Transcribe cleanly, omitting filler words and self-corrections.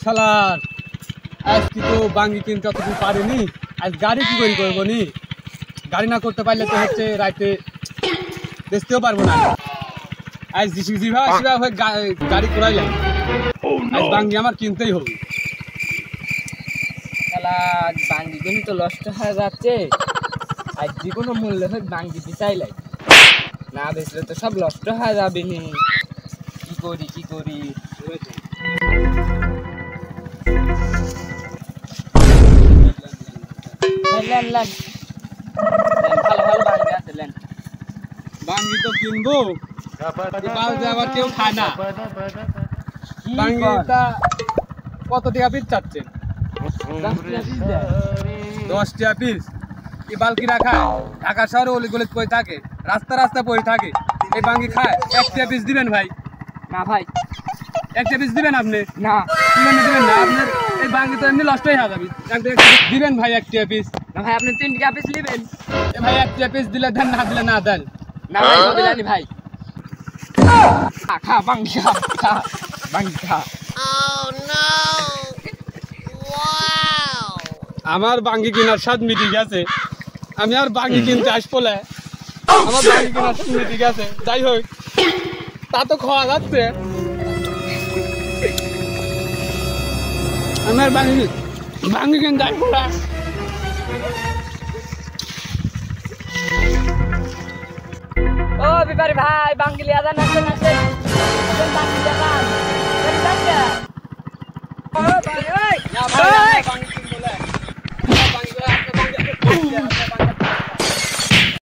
শালার আজ কি তো বাঙ্গি কিনতে অতটুকু পারিনি, আজ গাড়ি কি করে করবো নি? গাড়ি না করতে পারলে তো হচ্ছে রাইতে বেচতেও পারবো না। আজ যেভাবে গাড়ি করাইলাম, আজ বাঙ্গি আমার কিনতেই হবে। শালা বাঙ্গি কিনে তো নষ্ট হয়ে যাচ্ছে, আর যে কোনো মূল্যে হোক বাঙ্গি দিতে চাইলাই, না বেচলে তো সব নষ্ট হয়ে যাবে নি। কি করি ভালো ভালো বাঙ্গি আছে, বাঙ্গি তো কিনবো, আবার কেউ খায় না। বাঙ্গিটা কত টাকা পিস চাচ্ছেন? 10 টাকা পিস। এই বালকি রাখা ঢাকা শহরে অলিগলি পড়ে থাকে, রাস্তা পড়ে থাকে, এই বাঙ্গি খায়। 1 টাকা পিস দিবেন ভাই? না ভাই, 1 টাকা পিস দিবেন আপনি? না দিবেন না। আপনার এই বাঙ্গি তো এমনি নষ্ট হয়ে যাবে। দিবেন ভাই 1 টাকা পিস? না ভাই, আপনি 3 টাকা পিস নেবেন? ভাই 1 টাকা পিস দিলে দেন, না দিলে না দেন। না ভাই, দিলানি ভাই। খা বাঙ্গি, খা বাঙ্গি খা। আমার বাঙ্গি কেনার স্বাদ মিটে গেছে, আমি আর বাঙ্গি কিনতে আসবো না। আমার বাঙ্গি কেনার স্বাদ মিটে গেছে। যাই হোক, তা তো খাওয়া যাচ্ছে। আমার বাঙ্গি কিনতে আসবো না। ও বিপারি ভাই, বাঙ্গি লিয়া যান, আসেন বাঙ্গি লিয়া যান। ও ভাই, ওই